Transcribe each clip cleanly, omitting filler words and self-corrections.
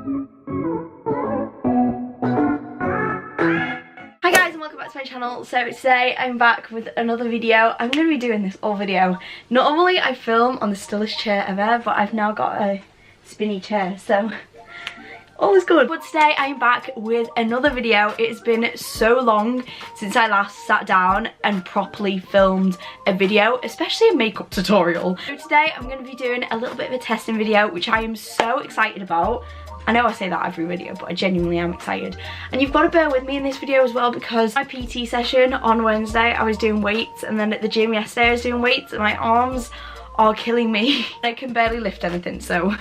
Hi guys and welcome back to my channel. So today I'm back with another video. I'm going to be doing this all video. Normally I film on the stillest chair ever, but I've now got a spinny chair, so all is good. But today I'm back with another video. It's been so long since I last sat down and properly filmed a video, especially a makeup tutorial. So today I'm going to be doing a little bit of a testing video, which I am so excited about. I know I say that every video, but I genuinely am excited. And you've got to bear with me in this video as well, because my PT session on Wednesday I was doing weights, and then at the gym yesterday I was doing weights, and my arms are killing me. I can barely lift anything, so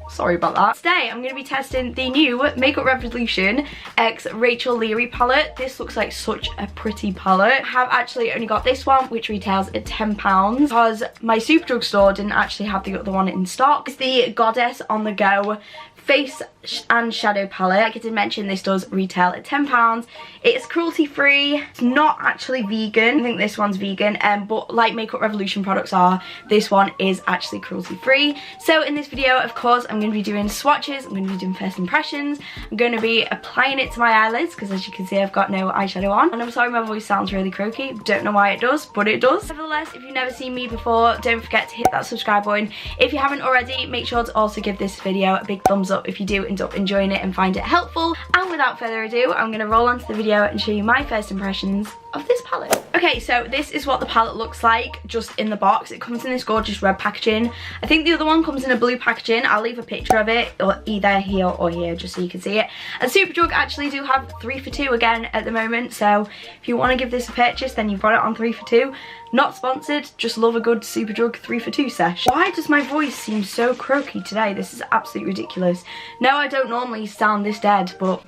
sorry about that. Today I'm going to be testing the new Makeup Revolution X Rachel Leary palette. This looks like such a pretty palette. I have actually only got this one, which retails at £10, because my Superdrug store didn't actually have the other one in stock. It's the Goddess on the Go face and shadow palette. Like I did mention, this does retail at £10. It's cruelty free. It's not actually vegan. I think this one's vegan, but like Makeup Revolution products are, this one is actually cruelty free. So in this video, of course, I'm going to be doing swatches. I'm going to be doing first impressions. I'm going to be applying it to my eyelids, because as you can see I've got no eyeshadow on. And I'm sorry my voice sounds really croaky. Don't know why it does, but it does. Nevertheless, if you've never seen me before, don't forget to hit that subscribe button. If you haven't already, make sure to also give this video a big thumbs up if you do end up enjoying it and find it helpful. And without further ado, I'm going to roll onto the video and show you my first impressions of this palette. Okay, so this is what the palette looks like just in the box. It comes in this gorgeous red packaging. I think the other one comes in a blue packaging. I'll leave a picture of it, or either here or here, just so you can see it. And Superdrug actually do have 3 for 2 again at the moment, so if you want to give this a purchase, then you've got it on 3 for 2. Not sponsored, just love a good Superdrug 3 for 2 sesh. Why does my voice seem so croaky today? This is absolutely ridiculous. No, I don't normally sound this dead, but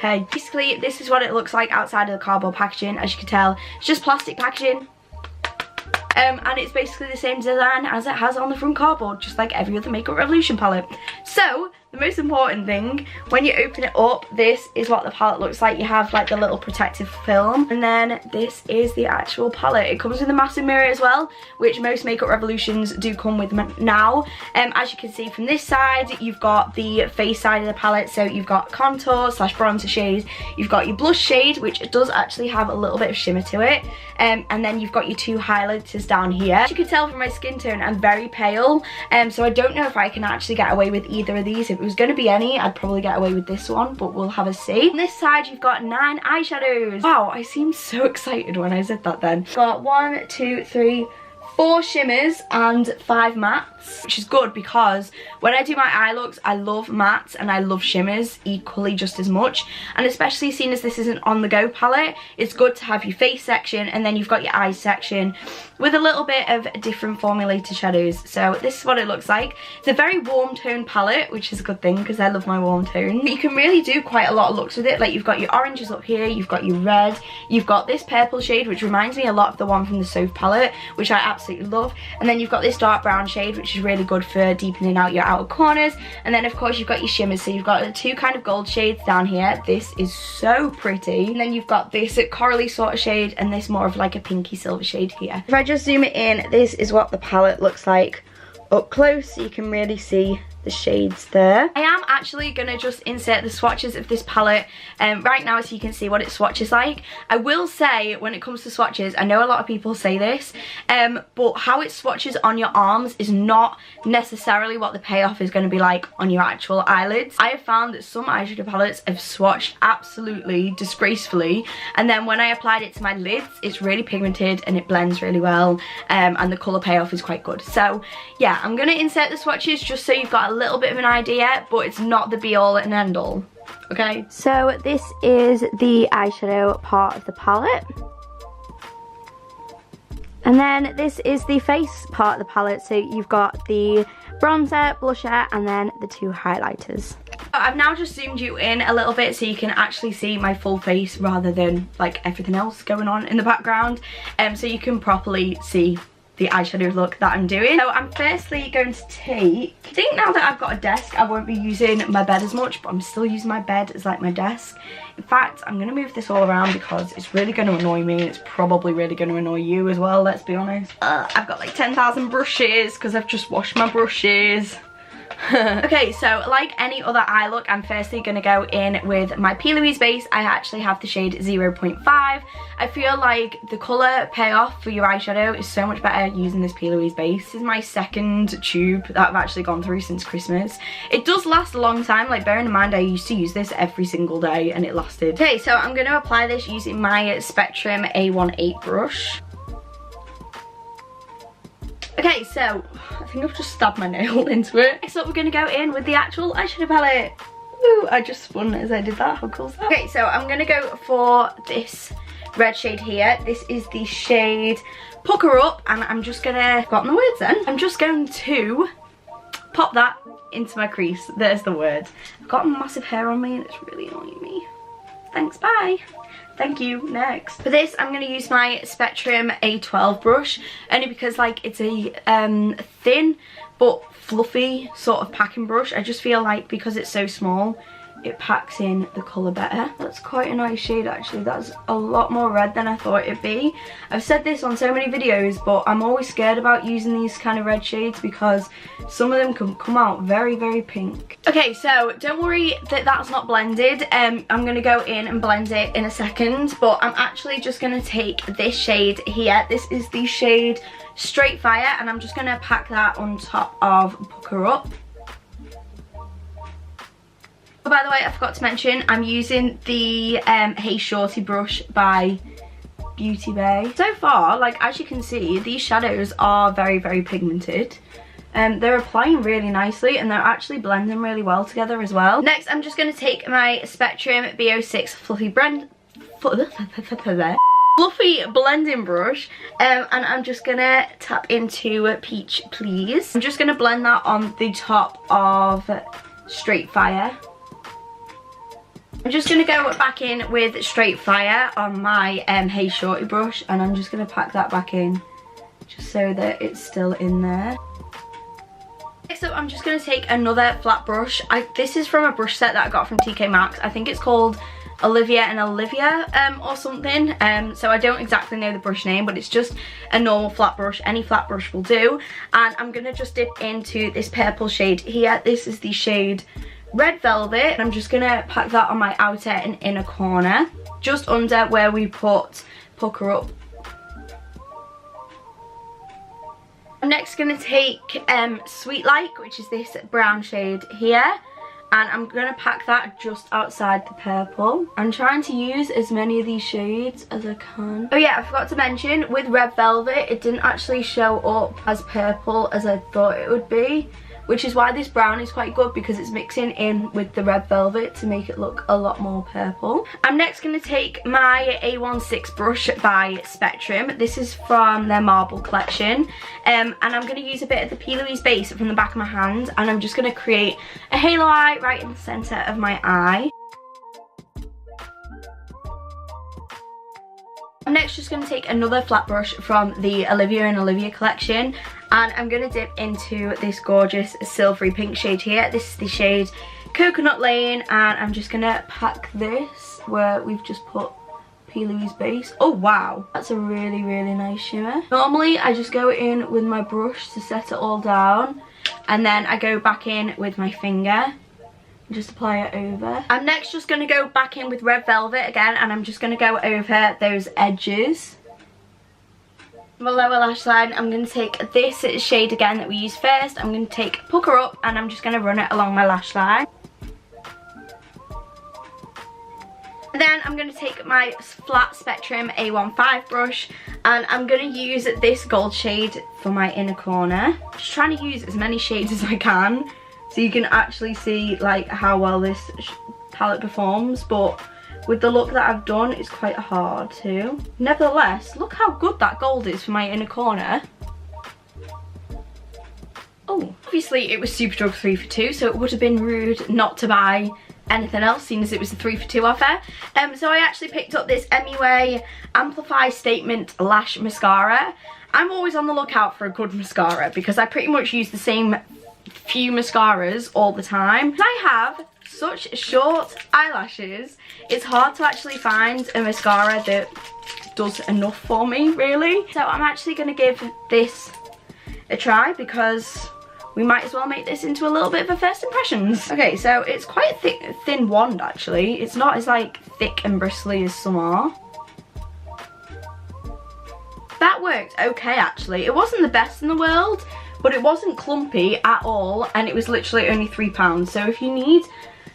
hey. Basically, this is what it looks like outside of the cardboard packaging. As you can tell, it's just plastic packaging. And it's basically the same design as it has on the front cardboard, just like every other Makeup Revolution palette. So, the most important thing, when you open it up, this is what the palette looks like. You have like the little protective film, and then this is the actual palette. It comes with a massive mirror as well, which most Makeup Revolutions do come with now. As you can see from this side, you've got the face side of the palette, so you've got contour / bronzer shades, you've got your blush shade, which it does actually have a little bit of shimmer to it, and then you've got your 2 highlighters down here. As you can tell from my skin tone, I'm very pale, so I don't know if I can actually get away with either of these. If it was going to be any, I'd probably get away with this one, but we'll have a see. On this side, you've got 9 eyeshadows. Wow, I seemed so excited when I said that then. Got 1, 2, 3, 4 shimmers and 5 mattes, which is good because when I do my eye looks, I love mattes and I love shimmers equally just as much. And especially seeing as this is an on-the-go palette, it's good to have your face section and then you've got your eyes section with a little bit of different formulated shadows. So this is what it looks like. It's a very warm tone palette, which is a good thing because I love my warm tones. You can really do quite a lot of looks with it. Like, you've got your oranges up here, you've got your red, you've got this purple shade, which reminds me a lot of the one from the Soph palette, which I absolutely love. And then you've got this dark brown shade, which is really good for deepening out your outer corners. And then of course you've got your shimmers, so you've got the 2 kind of gold shades down here. This is so pretty. And then you've got this corally sort of shade and this more of like a pinky silver shade here. If I just zoom it in, this is what the palette looks like up close, so you can really see the shades there. I am actually gonna just insert the swatches of this palette right now, so you can see what its swatches like. I will say, when it comes to swatches, I know a lot of people say this, but how it swatches on your arms is not necessarily what the payoff is going to be like on your actual eyelids. I have found that some eyeshadow palettes have swatched absolutely disgracefully, and then when I applied it to my lids, it's really pigmented and it blends really well, and the colour payoff is quite good. So yeah, I'm gonna insert the swatches just so you've got a little bit of an idea, but it's not the be all and end all. Okay, so this is the eyeshadow part of the palette, and then this is the face part of the palette. So you've got the bronzer, blusher, and then the 2 highlighters. I've now just zoomed you in a little bit so you can actually see my full face rather than like everything else going on in the background, so you can properly see the eyeshadow look that I'm doing. So I'm firstly going to take, I think now that I've got a desk, I won't be using my bed as much, but I'm still using my bed as like my desk. In fact, I'm gonna move this all around because it's really gonna annoy me, and it's probably really gonna annoy you as well, let's be honest. I've got like 10,000 brushes because I've just washed my brushes. Okay, so like any other eye look, I'm firstly going to go in with my P. Louise base. I actually have the shade 0.5. I feel like the colour payoff for your eyeshadow is so much better using this P. Louise base. This is my second tube that I've actually gone through since Christmas. It does last a long time, like bearing in mind I used to use this every single day and it lasted. Okay, so I'm going to apply this using my Spectrum A18 brush. Okay, so I think I've just stabbed my nail into it. Next up, we're going to go in with the actual eyeshadow palette. Ooh, I just spun as I did that. How cool is that? Okay, so I'm going to go for this red shade here. This is the shade Pucker Up, and I'm just going to, I've forgotten the words then. I'm just going to pop that into my crease. There's the word. I've got massive hair on me and it's really annoying me. Thanks, bye. Thank you. Next. For this, I'm going to use my Spectrum A12 brush, only because like it's a thin but fluffy sort of packing brush. I just feel like because it's so small, it packs in the colour better. That's quite a nice shade actually. That's a lot more red than I thought it'd be. I've said this on so many videos, but I'm always scared about using these kind of red shades because some of them can come out very, very pink. Okay, so don't worry that that's not blended. I'm going to go in and blend it in a second, but I'm actually just going to take this shade here. This is the shade Straight Fire, and I'm just going to pack that on top of Pucker Up. Oh, by the way, I forgot to mention, I'm using the Hey Shorty brush by Beauty Bay. So far, like as you can see, these shadows are very, very pigmented. They're applying really nicely and they're actually blending really well together as well. Next, I'm just going to take my Spectrum B06 Fluffy blending brush and I'm just going to tap into Peach Please. I'm just going to blend that on the top of Straight Fire. I'm just going to go back in with Straight Fire on my Hey Shorty brush, and I'm just going to pack that back in just so that it's still in there. Next up, I'm just going to take another flat brush. This is from a brush set that I got from TK Maxx. I think it's called Olivia and Olivia or something. So I don't exactly know the brush name, but it's just a normal flat brush. Any flat brush will do. And I'm going to just dip into this purple shade here. This is the shade Red Velvet, and I'm just going to pack that on my outer and inner corner, just under where we put Pucker Up. I'm next going to take Sweet Like, which is this brown shade here, and I'm going to pack that just outside the purple. I'm trying to use as many of these shades as I can. Oh yeah, I forgot to mention, with Red Velvet, it didn't actually show up as purple as I thought it would be, which is why this brown is quite good, because it's mixing in with the Red Velvet to make it look a lot more purple. I'm next going to take my A16 brush by Spectrum. This is from their Marble collection, and I'm going to use a bit of the P. Louise base from the back of my hand, and I'm just going to create a halo eye right in the centre of my eye. I'm next just going to take another flat brush from the Olivia and Olivia collection, and I'm going to dip into this gorgeous silvery pink shade here. This is the shade Coconut Lane, and I'm just going to pack this where we've just put P. Louise base. Oh wow, that's a really, really nice shimmer. Normally I just go in with my brush to set it all down, and then I go back in with my finger. Just apply it over. I'm next just going to go back in with Red Velvet again, and I'm just going to go over those edges. My lower lash line, I'm going to take this shade again that we used first. I'm going to take Pucker Up, and I'm just going to run it along my lash line. And then I'm going to take my flat Spectrum A15 brush, and I'm going to use this gold shade for my inner corner. Just trying to use as many shades as I can, so you can actually see like how well this palette performs, but with the look that I've done, it's quite hard to. Nevertheless, look how good that gold is for my inner corner. Oh, obviously it was Superdrug 3 for 2, so it would have been rude not to buy anything else, seeing as it was a 3 for 2 offer. So I actually picked up this MUA Amplify Statement Lash Mascara. I'm always on the lookout for a good mascara because I pretty much use the same few mascaras all the time. I have such short eyelashes, it's hard to actually find a mascara that does enough for me, really. So I'm actually going to give this a try because we might as well make this into a little bit of a first impressions. Okay, so it's quite a thin wand actually. It's not as like thick and bristly as some are. That worked okay actually. It wasn't the best in the world, but it wasn't clumpy at all, and it was literally only £3. So if you need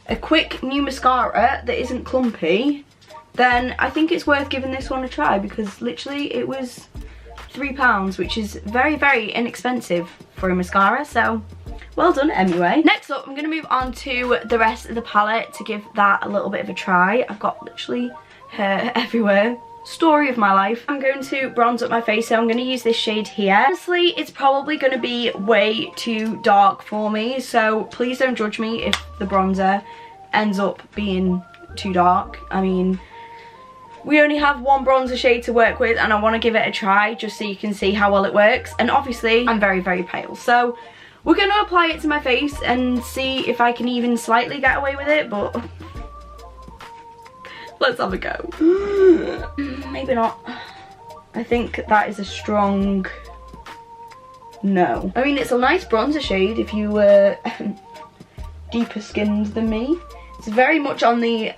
a quick new mascara that isn't clumpy, then I think it's worth giving this one a try, because literally it was £3, which is very, very inexpensive for a mascara, so well done anyway. Next up, I'm going to move on to the rest of the palette to give that a little bit of a try. I've got literally hair everywhere. Story of my life. I'm going to bronze up my face, so I'm going to use this shade here. Honestly, it's probably going to be way too dark for me, so please don't judge me if the bronzer ends up being too dark. I mean, we only have one bronzer shade to work with, and I want to give it a try just so you can see how well it works. And obviously I'm very, very pale, so we're going to apply it to my face and see if I can even slightly get away with it, but let's have a go. Maybe not. I think that is a strong no. I mean, it's a nice bronzer shade if you were deeper skinned than me. It's very much on the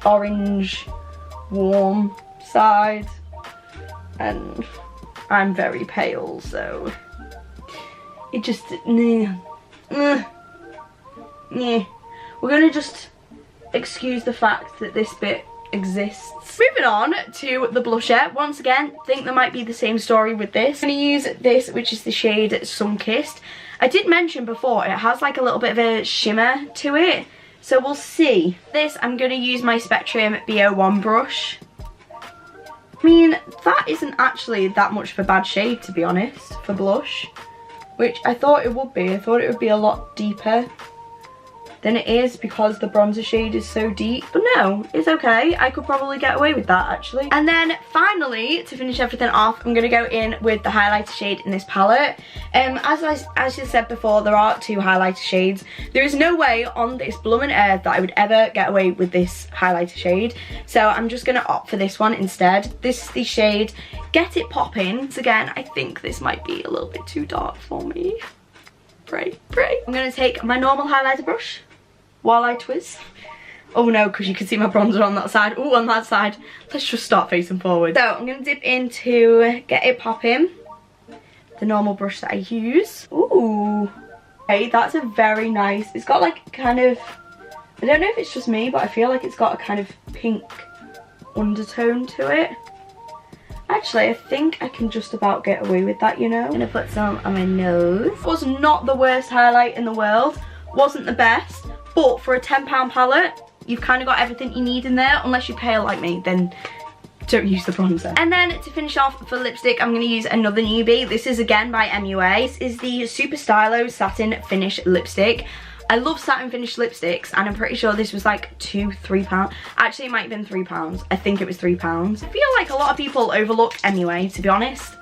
orange warm side, and I'm very pale, so it just we're gonna just excuse the fact that this bit exists. Moving on to the blusher. Once again, think there might be the same story with this. I'm gonna use this, which is the shade Sunkissed. I did mention before, it has like a little bit of a shimmer to it, so we'll see. This, I'm gonna use my Spectrum B01 brush. I mean, that isn't actually that much of a bad shade, to be honest, for blush, which I thought it would be. I thought it would be a lot deeper than it is because the bronzer shade is so deep. But no, it's okay. I could probably get away with that actually. And then finally, to finish everything off, I'm gonna go in with the highlighter shade in this palette. As I said before, there are two highlighter shades. There is no way on this blooming earth that I would ever get away with this highlighter shade. So I'm just gonna opt for this one instead. This is the shade Get It Poppin'. So again, I think this might be a little bit too dark for me. Pray, pray. I'm gonna take my normal highlighter brush while I twist. Oh no, because you can see my bronzer on that side. Oh, on that side. Let's just start facing forward. So I'm going to dip into Get It Poppin', the normal brush that I use. Ooh. Okay, that's a very nice, it's got like kind of, I don't know if it's just me, but I feel like it's got a kind of pink undertone to it. Actually, I think I can just about get away with that, you know. I'm going to put some on my nose. It was not the worst highlight in the world. Wasn't the best. But for a £10 palette, you've kind of got everything you need in there. Unless you're pale like me, then don't use the bronzer. And then to finish off for lipstick, I'm going to use another newbie. This is again by MUA. This is the Super Stylo Satin Finish Lipstick. I love satin finish lipsticks, and I'm pretty sure this was like £3. Actually, it might have been £3. I think it was £3. I feel like a lot of people overlook MUA, to be honest.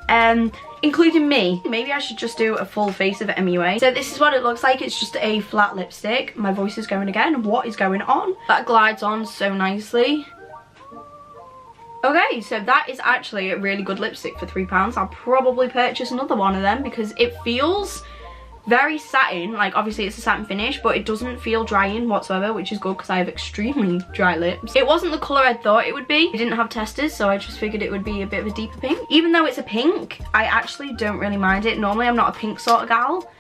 Including me. Maybe I should just do a full face of MUA. So this is what it looks like. It's just a flat lipstick. My voice is going again. What is going on? That glides on so nicely. Okay, so that is actually a really good lipstick for £3. I'll probably purchase another one of them because it feels very satin. Like, obviously it's a satin finish, but it doesn't feel drying whatsoever, which is good because I have extremely dry lips. It wasn't the colour I thought it would be. It didn't have testers, so I just figured it would be a bit of a deeper pink. Even though it's a pink, I actually don't really mind it. Normally I'm not a pink sort of gal,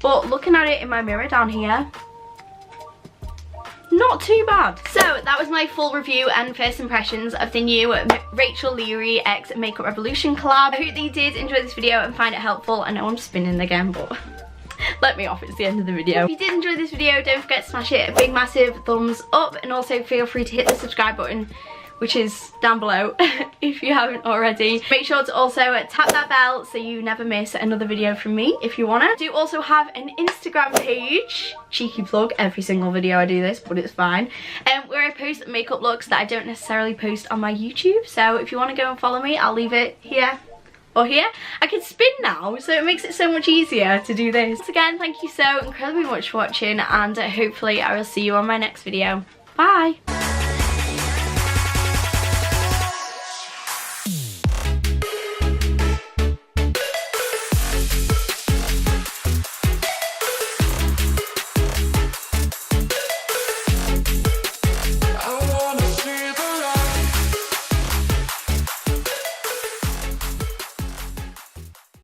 but looking at it in my mirror down here, not too bad. So that was my full review and first impressions of the new Rachel Leary X Makeup Revolution collab. I hope that you did enjoy this video and find it helpful. I know I'm spinning again, but let me off, it's the end of the video. If you did enjoy this video, don't forget to smash it a big massive thumbs up, and also feel free to hit the subscribe button, which is down below if you haven't already. Make sure to also tap that bell so you never miss another video from me if you wanna. I do also have an Instagram page, cheeky plug, every single video I do this, but it's fine, where I post makeup looks that I don't necessarily post on my YouTube. So if you wanna go and follow me, I'll leave it here or here. I can spin now, so it makes it so much easier to do this. Once again, thank you so incredibly much for watching, and hopefully I will see you on my next video. Bye!